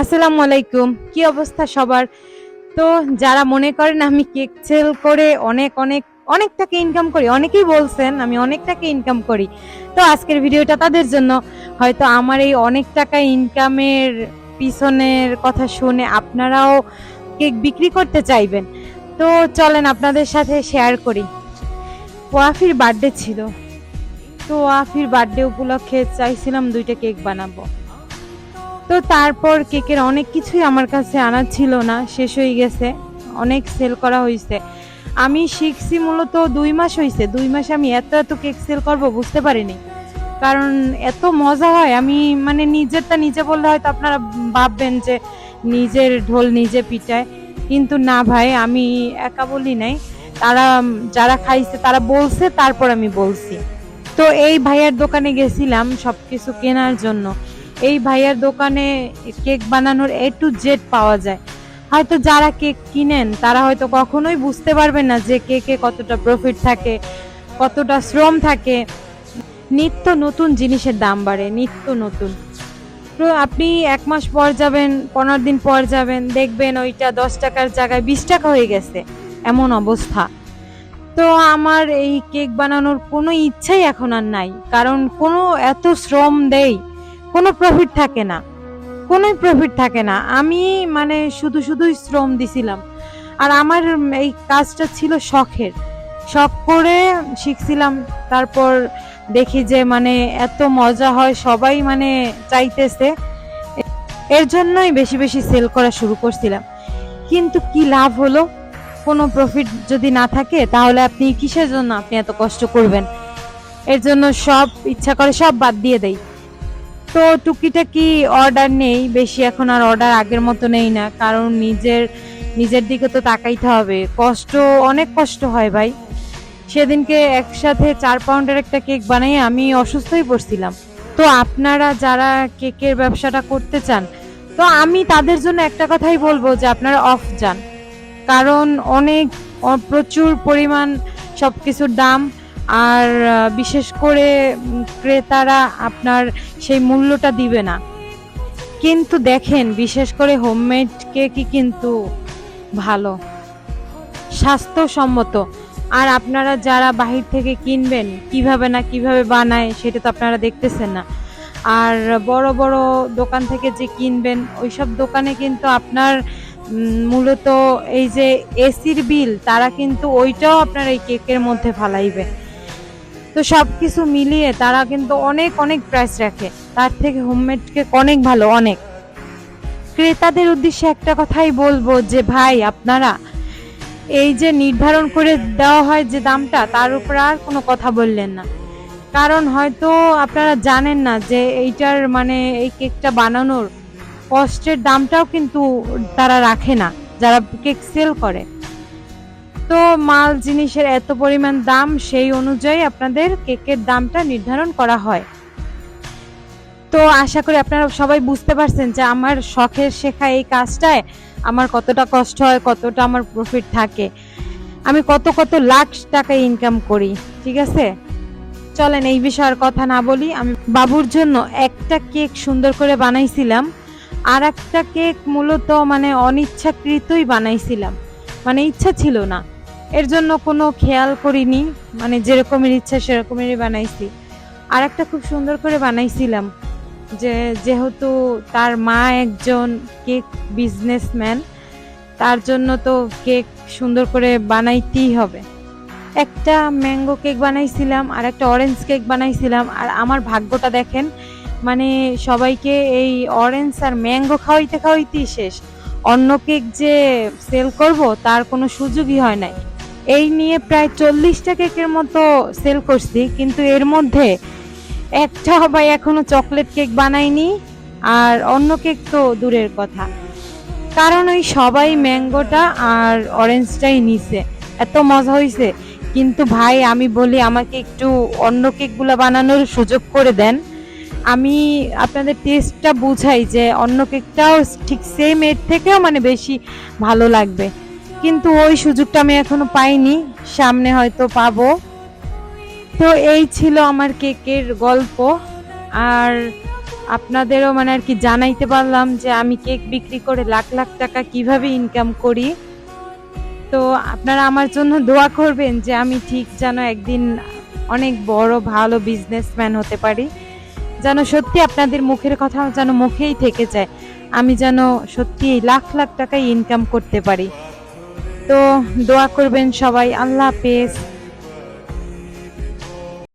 আসসালামু আলাইকুম। কি অবস্থা সবার? তো যারা মনে করেন আমি কেক সেল করে অনেক অনেক অনেক টাকা ইনকাম করি, অনেকেই বলছেন আমি অনেক টাকা ইনকাম করি। তো আজকের ভিডিওটা তাদের জন্য। হয়তো আমার এই অনেক টাকা ইনকামের পিছনের কথা শুনে আপনারাও কেক বিক্রি করতে চাইবেন। তো চলেন আপনাদের সাথে শেয়ার করি। ওয়াফির বার্থডে ছিল। তো ওয়াফির বার্থডে উপলক্ষে চাইছিলাম ২টা কেক বানাবো। তো তারপর কেকের অনেক কিছুই আমার কাছে আনা ছিল না, শেষ হয়ে গেছে। অনেক সেল করা হয়েছে। আমি শিখছি মূলত ২ মাস হয়েছে। ২ মাসে আমি এত এত কেক সেল করব বুঝতে পারিনি। কারণ এত মজা হয়, আমি মানে নিজেরটা নিজে বললে হয়তো আপনারা ভাববেন যে নিজের ঢোল নিজে পিটায়, কিন্তু না ভাই, আমি একা বলি নাই। তারা যারা খাইছে তারা বলছে, তারপর আমি বলছি। তো এই ভাইয়ার দোকানে গেছিলাম সবকিছু কেনার জন্য। এই ভাইয়ার দোকানে কেক বানানোর এ টু জেড পাওয়া যায়। হয়তো যারা কেক কিনেন তারা হয়তো কখনোই বুঝতে পারবেন না যে কেকে কতটা প্রফিট থাকে, কতটা শ্রম থাকে। নিত্য নতুন জিনিসের দাম বাড়ে, নিত্য নতুন। তো আপনি ১ মাস পর যাবেন, ১৫ দিন পর যাবেন, দেখবেন ওইটা ১০ টাকার জায়গায় ২০ টাকা হয়ে গেছে, এমন অবস্থা। তো আমার এই কেক বানানোর কোনো ইচ্ছাই এখন আর নাই, কারণ কোনো এত শ্রম দেই, কোনো প্রফিট থাকে না, কোনোই প্রফিট থাকে না। আমি মানে শুধুই শ্রম দিছিলাম। আর আমার এই কাজটা ছিল শখের, শখ করে শিখছিলাম। তারপর দেখি যে মানে এত মজা হয়, সবাই মানে চাইতেছে। এর জন্যই বেশি বেশি সেল করা শুরু করছিলাম। কিন্তু কি লাভ হলো? কোনো প্রফিট যদি না থাকে তাহলে আপনি কিসের জন্য আপনি এত কষ্ট করবেন? এর জন্য সব ইচ্ছা করে সব বাদ দিয়ে দেই। তো টুকিটাকি অর্ডার নেই বেশি, এখন আর অর্ডার আগের মতো নেই না, কারণ নিজের দিকে তো তাকাইতে হবে। অনেক কষ্ট হয় ভাই। সেদিনকে একসাথে ৪ পাউন্ডের একটা কেক বানাই আমি অসুস্থই পড়ছিলাম। তো আপনারা যারা কেকের ব্যবসাটা করতে চান, তো আমি তাদের জন্য একটা কথাই বলবো যে আপনারা অফ যান। কারণ অনেক প্রচুর পরিমাণ সবকিছুর দাম। আর বিশেষ করে ক্রেতারা আপনার সেই মূল্যটা দিবে না। কিন্তু দেখেন, বিশেষ করে হোমমেড কেকই কিন্তু ভালো, স্বাস্থ্যসম্মত। আর আপনারা যারা বাহির থেকে কিনবেন, কিভাবে না কিভাবে বানায় সেটা তো আপনারা দেখতেছেন না। আর বড় বড় দোকান থেকে যে কিনবেন, ওইসব দোকানে কিন্তু আপনার মূলত এই যে এসির বিল, তারা কিন্তু ওইটাও আপনার এই কেকের মধ্যে ফালাইবে। তো সবকিছু মিলিয়ে তারা কিন্তু অনেক অনেক প্রাইস রাখে। তার থেকে হোমমেড কেক অনেক ভালো, অনেক। ক্রেতাদের উদ্দেশ্যে একটা কথাই বলবো যে ভাই, আপনারা এই যে নির্ধারণ করে দেওয়া হয় যে দামটা, তার উপর আর কোনো কথা বললেন না। কারণ হয়তো আপনারা জানেন না যে এইটার মানে এই কেকটা বানানোর কষ্টের দামটাও কিন্তু তারা রাখে না, যারা কেক সেল করে। তো মাল জিনিসের এত পরিমাণ দাম, সেই অনুযায়ী আপনাদের কেকের দামটা নির্ধারণ করা হয়। তো আশা করি আপনারা সবাই বুঝতে পারছেন যে আমার শখের শেখা এই কাজটায় আমার কতটা কষ্ট হয়, কতটা আমার প্রফিট থাকে, আমি কত কত লাখ টাকা ইনকাম করি। ঠিক আছে, চলেন এই বিষয়ে আর কথা না বলি। আমি বাবুর জন্য একটা কেক সুন্দর করে বানাইছিলাম, আর একটা কেক মূলত মানে অনিচ্ছাকৃতই বানাইছিলাম, মানে ইচ্ছা ছিল না। এর জন্য কোনো খেয়াল করিনি, মানে যেরকমের ইচ্ছা সেরকমেরই বানাইছি। আর একটা খুব সুন্দর করে বানাইছিলাম, যেহেতু তার মা একজন কেক বিজনেসম্যান, তার জন্য তো কেক সুন্দর করে বানাইতেই হবে। একটা ম্যাঙ্গো কেক বানাইছিলাম, আর একটা অরেঞ্জ কেক বানাইছিলাম। আর আমার ভাগ্যটা দেখেন, মানে সবাইকে এই অরেঞ্জ আর ম্যাঙ্গো খাওয়াইতে খাওয়াইতেই শেষ। অন্য কেক যে সেল করব তার কোনো সুযোগই হয় নাই। এই নিয়ে প্রায় 40টা কেকের মতো সেল করছি, কিন্তু এর মধ্যে একটা ভাই এখনো চকলেট কেক বানাইনি, আর অন্য কেক তো দূরের কথা। কারণ ওই সবাই ম্যাঙ্গোটা আর অরেঞ্জটাই নিছে, এত মজা হয়েছে। কিন্তু ভাই আমি বলি, আমাকে একটু অন্য কেকগুলো বানানোর সুযোগ করে দেন, আমি আপনাদের টেস্টটা বুঝাই যে অন্য কেকটাও ঠিক সেম এর থেকেও মানে বেশি ভালো লাগবে। কিন্তু ওই সুযোগটা আমি এখনো পাইনি, সামনে হয়তো পাবো। তো এই ছিল আমার কেকের গল্প। আর আপনাদেরও মানে আর কি জানাইতে পারলাম যে আমি কেক বিক্রি করে লাখ লাখ টাকা কিভাবে ইনকাম করি। তো আপনারা আমার জন্য দোয়া করবেন যে আমি ঠিক যেন একদিন অনেক বড় ভালো বিজনেসম্যান হতে পারি, যেন সত্যি আপনাদের মুখের কথা যেন মুখেই থেকে যায়, আমি যেন সত্যি লাখ লাখ টাকা ইনকাম করতে পারি। তো দোয়া করবেন সবাই। আল্লাহ হাফেজ।